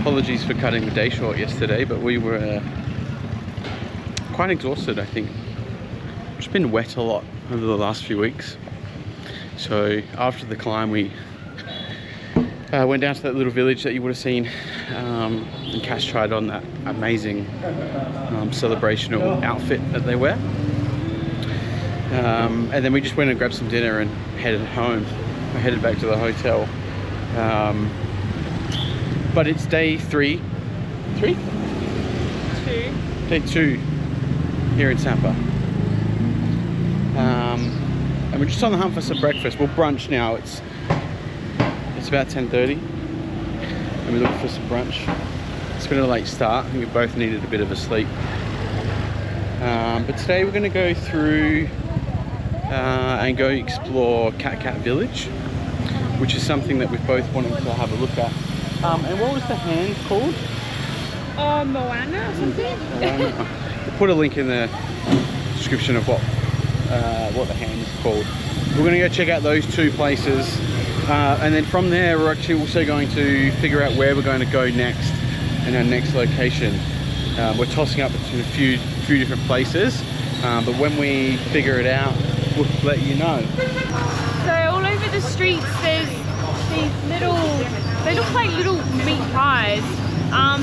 Apologies for cutting the day short yesterday, but we were quite exhausted, I think. It's been wet a lot over the last few weeks. So after the climb, we went down to that little village that you would have seen, and Cash tried on that amazing celebrational outfit that they wear. And then we just went and grabbed some dinner and headed home. I headed back to the hotel. But it's day three? Two. Day 2 here in Sapa. And we're just on the hunt for some breakfast. We'll brunch now. It's about 10:30 and we're looking for some brunch. It's been a late start. I think we both needed a bit of a sleep. But today we're going to go through and go explore Cat Village, which is something that we've both wanted to have a look at. And what was the hand called? Moana or something? Moana. We'll put a link in the description of what the hand is called. We're going to go check out those 2 places, and then from there we're actually also going to figure out where we're going to go next and our next location. We're tossing up between a few different places, but when we figure it out, we'll let you know. So all over the streets there's these little, they look like little meat pies,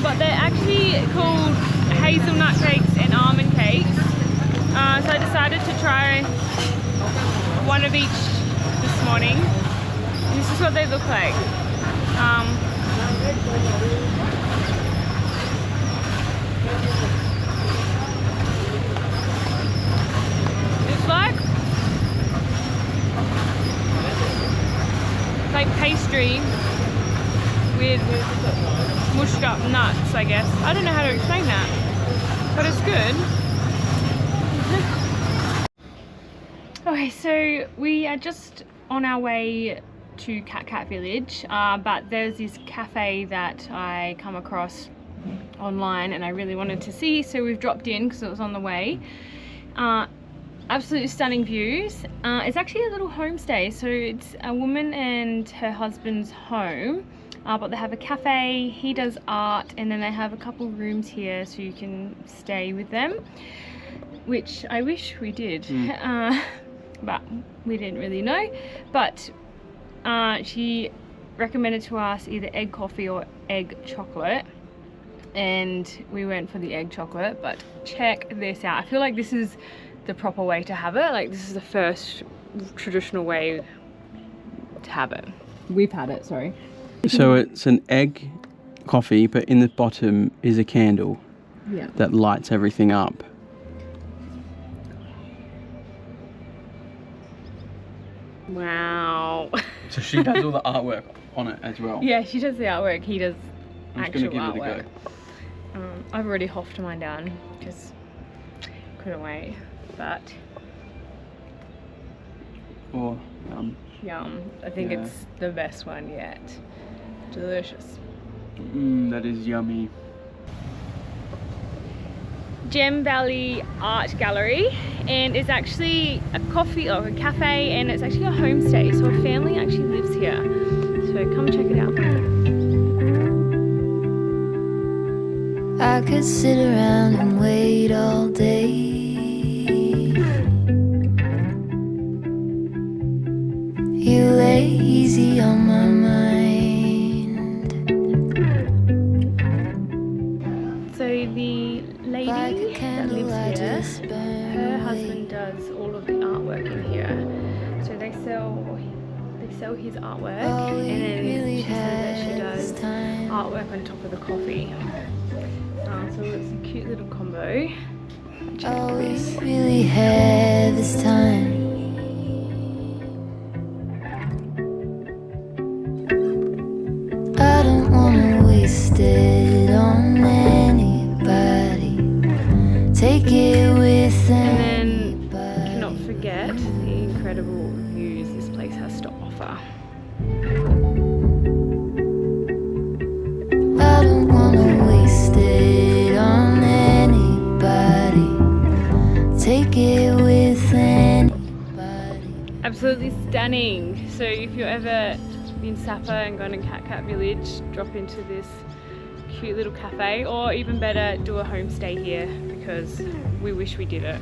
but they're actually called hazelnut cakes and almond cakes. So I decided to try one of each this morning. And this is what they look like. It's like pastry with mushed up nuts, I guess. I don't know how to explain that, but it's good. Okay, so we are just on our way to Cat Village, but there's this cafe that I come across online and I really wanted to see, so we've dropped in because it was on the way. Absolutely stunning views. It's actually a little homestay, so it's a woman and her husband's home, but they have a cafe, he does art, and then they have a couple rooms here so you can stay with them, which I wish we did. But we didn't really know. But she recommended to us either egg coffee or egg chocolate, and we went for the egg chocolate. But check this out. I feel like this is the proper way to have it. Like, this is the first traditional way to have it. We've had it, sorry. So it's an egg coffee, but in the bottom is a candle that lights everything up. Wow. So she does all the artwork on it as well. Yeah, she does the artwork, he does actual artwork. It a go. I've already hoffed mine down because couldn't wait, but yum. I think it's the best one yet. Delicious. That is yummy. Gem Valley Art Gallery, and it's actually a coffee or a cafe, and it's actually a homestay, so a family actually lives here, so come check it out. I could sit around and wait all day. You lay easy on my mind. So the lady that lives here, her husband does all of the artwork in here. So they sell his artwork, and then she says that she does artwork on top of the coffee. So it's a cute little combo. Check this. We really have this time. I don't wanna waste it on anybody. Take it with And then cannot forget the incredible views this place has to offer. I don't wanna waste it on anybody. Take it with anybody. Absolutely stunning. So if you're ever in Sapa and going to Cat Village, drop into this cute little cafe, or even better, do a homestay here because we wish we did it.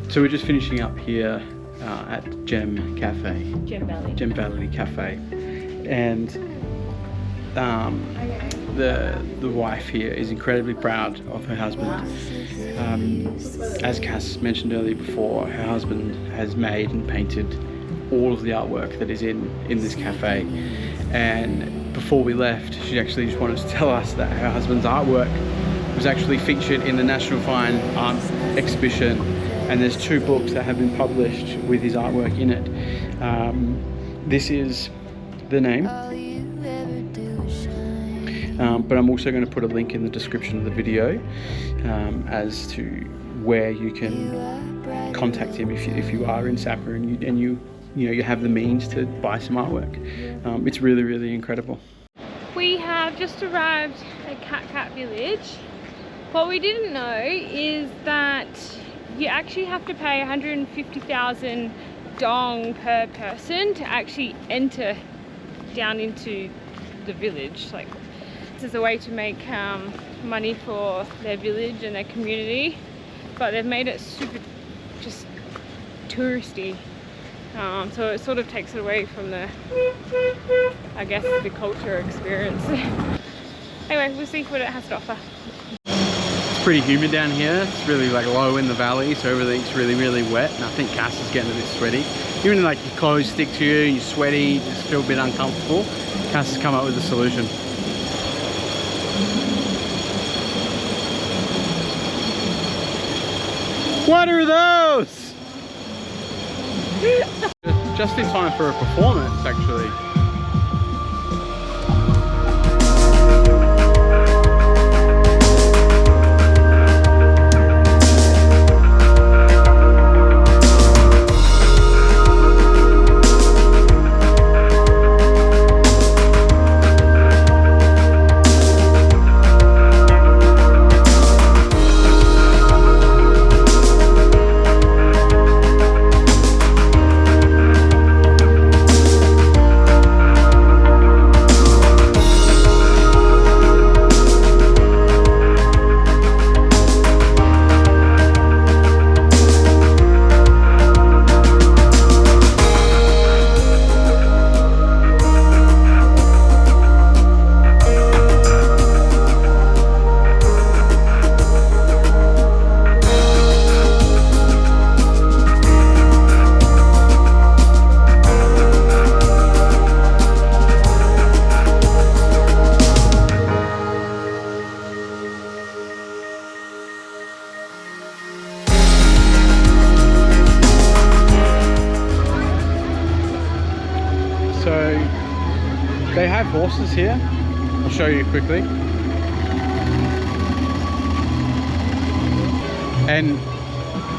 So we're just finishing up here at Gem Cafe. Gem Valley. Gem Valley Cafe. And the wife here is incredibly proud of her husband. As Cass mentioned earlier before, her husband has made and painted all of the artwork that is in this cafe. And before we left, she actually just wanted to tell us that her husband's artwork was actually featured in the National Fine Art Exhibition, and there's 2 books that have been published with his artwork in it. This is the name, but I'm also going to put a link in the description of the video as to where you can contact him if you are in Sapa and you have the means to buy some artwork. It's really, really incredible. We have just arrived at Cat Village. What we didn't know is that you actually have to pay 150,000 dong per person to actually enter down into the village. Like, this is a way to make money for their village and their community, but they've made it super just touristy. So it sort of takes it away from the, I guess, the culture experience. Anyway, we'll see what it has to offer. It's pretty humid down here. It's really like low in the valley, so everything's really, really wet. And I think Cass is getting a bit sweaty. Even like your clothes stick to you, you're sweaty, you just feel a bit uncomfortable. Cass has come up with a solution. What are those? Just in time for a performance, actually. They have horses here. I'll show you quickly. And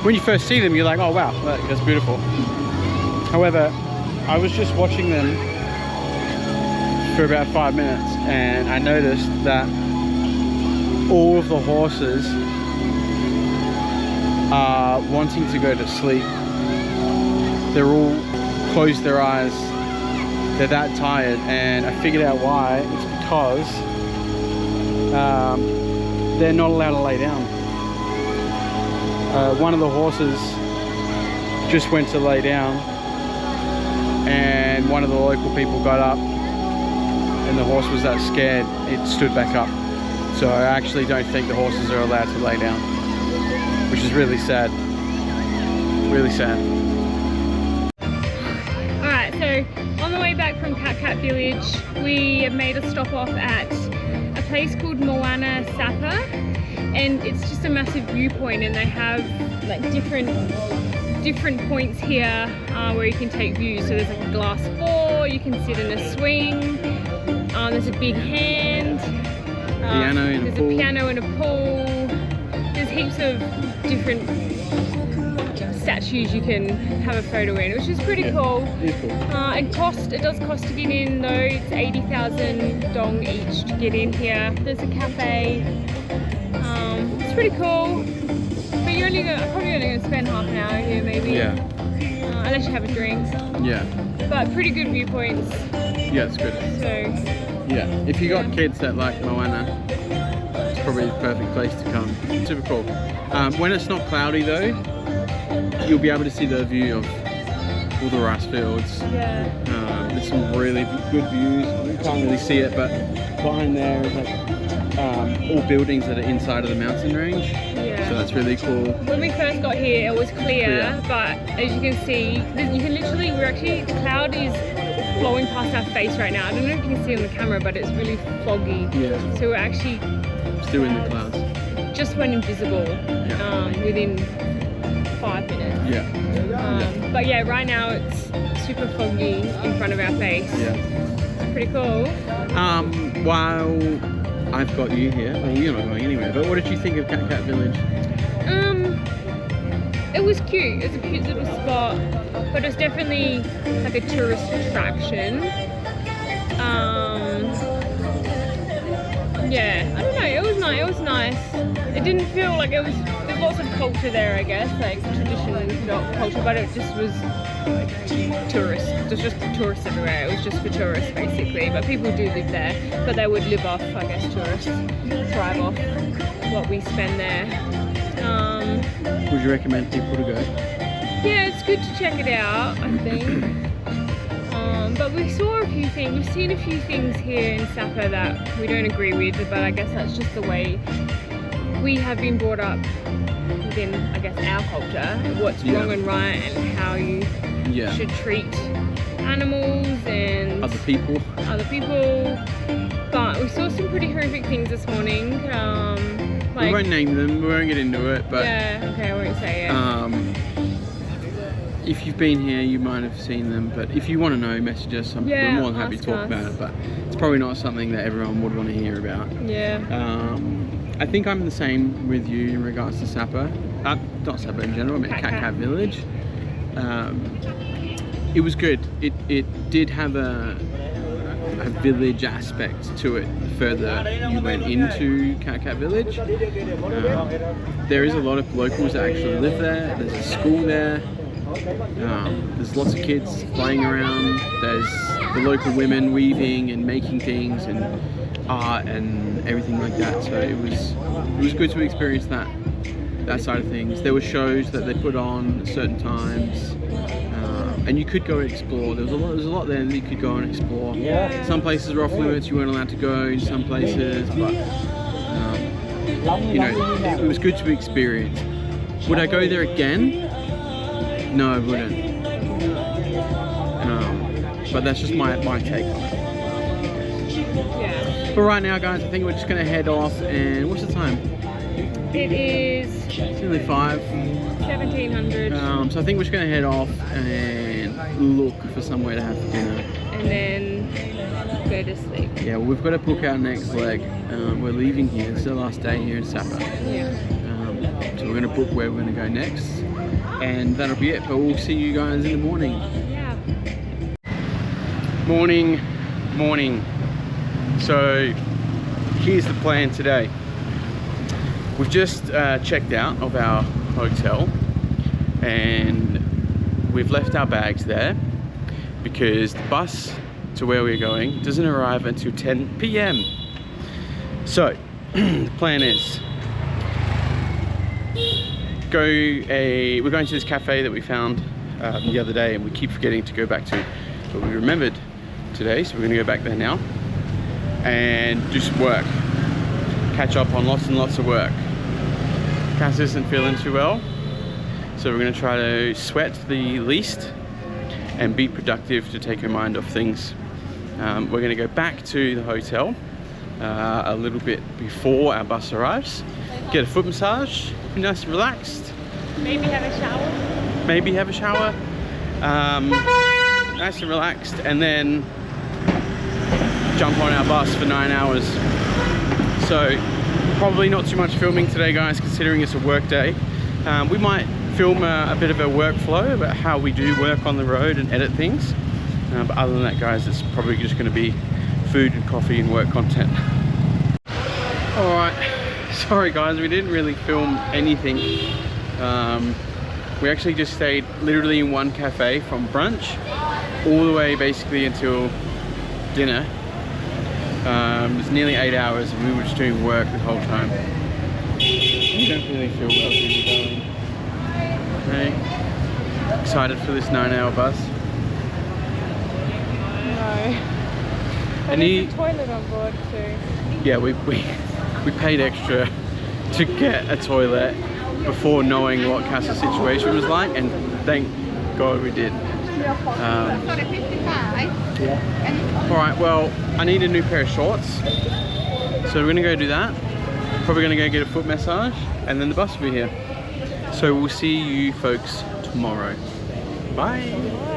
when you first see them, you're like, oh wow, that's beautiful. However, I was just watching them for about 5 minutes and I noticed that all of the horses are wanting to go to sleep. They're all closed their eyes. They're that tired, and I figured out why. It's because they're not allowed to lay down. One of the horses just went to lay down, and one of the local people got up, and the horse was that scared it stood back up. So I actually don't think the horses are allowed to lay down, which is really sad. Really sad. Alright, so on the way back from Cat Village, we have made a stop off at a place called Moana, Sapa, and it's just a massive viewpoint, and they have like different points here where you can take views. So there's like a glass floor, you can sit in a swing, there's a big hand, there's a piano and a pool, there's heaps of different statues you can have a photo in, which is pretty cool. It is cool. It does cost to get in though. It's 80,000 dong each to get in here. There's a cafe. It's pretty cool. But you're probably only going to spend half an hour here maybe. Yeah. Unless you have a drink. Yeah. But pretty good viewpoints. Yeah, it's good. So yeah, if you got kids that like Moana, probably the perfect place to come. Super cool. When it's not cloudy though, you'll be able to see the view of all the rice fields. Yeah. There's some really good views. You can't really see it, but behind there is like all buildings that are inside of the mountain range. Yeah. So that's really cool. When we first got here, it was clear, but as you can see, you can literally, the cloud is flowing past our face right now. I don't know if you can see on the camera, but it's really foggy. Yeah. So we're actually Still in the clouds. just went invisible within 5 minutes. Yeah. But yeah, right now it's super foggy in front of our face. Yeah. It's pretty cool. While I've got you here, well, you're not going anywhere, but what did you think of Cat Cat Village? It was cute. It's a cute little spot, but it's definitely like a tourist attraction. Yeah, I don't know. It was nice. It was nice. It didn't feel like it was. There's lots of culture there, I guess, like tradition and culture, but it just was tourists. There's just tourists everywhere. It was just for tourists basically, but people do live there. But they would live off, I guess, tourists, thrive off what we spend there. Would you recommend people to go? Yeah, it's good to check it out, I think. But we saw a few things. We've seen a few things here in Sapa that we don't agree with, but I guess that's just the way we have been brought up within, I guess, our culture. What's wrong and right, and how you should treat animals and other people. But we saw some pretty horrific things this morning. We won't name them, we won't get into it, but yeah, okay, I won't say it. If you've been here, you might have seen them, but if you want to know, message us. We're more than happy to talk about it, but it's probably not something that everyone would want to hear about. Yeah. I think I'm the same with you in regards to Sapa. Not Sapa in general, I mean Cat Cat Village. It was good. It did have a village aspect to it further you went into Cat Cat Village. There is a lot of locals that actually live there. There's a school there. There's lots of kids playing around. There's the local women weaving and making things and art and everything like that. So it was good to experience that side of things. There were shows that they put on at certain times. And you could go and explore. There's a lot there that you could go and explore. Yeah. Some places were off limits, you weren't allowed to go in some places, but you know, it was good to experience. Would I go there again? No, I wouldn't. But that's just my take on it. Yeah. But right now, guys, I think we're just gonna head off. And what's the time? It is. It's nearly 5. 1700. So I think we're just gonna head off and look for somewhere to have dinner. And then go to sleep. Yeah, well, we've got to book our next leg. We're leaving here. It's the last day here in Sapa. Yeah. So we're gonna book where we're gonna go next, and that'll be it. But we'll see you guys in the morning. Yeah. Morning. So here's the plan today. We've just checked out of our hotel and we've left our bags there because the bus to where we're going doesn't arrive until 10 p.m. So the plan is we're going to this cafe that we found the other day and we keep forgetting to go back to, but we remembered today, so we're going to go back there now and do some work, catch up on lots and lots of work. Cass isn't feeling too well, so we're going to try to sweat the least and be productive to take her mind off things. We're going to go back to the hotel a little bit before our bus arrives, get a foot massage, be nice and relaxed. Maybe have a shower. Nice and relaxed, and then jump on our bus for 9 hours. So probably not too much filming today, guys, considering it's a work day. We might film a bit of a workflow about how we do work on the road and edit things. But other than that, guys, it's probably just going to be food and coffee and work content. Alright, sorry guys, we didn't really film anything. We actually just stayed literally in one cafe from brunch all the way basically until dinner. It was nearly 8 hours and we were just doing work the whole time. You don't really feel well, do you, darling? Hey, excited for this 9-hour bus? No. And there's a toilet on board too. Yeah, we paid extra to get a toilet before knowing what Cass's situation was like, and thank God we did. Alright, well, I need a new pair of shorts, so we're gonna go do that. Probably gonna go get a foot massage, and then the bus will be here. So we'll see you folks tomorrow. Bye!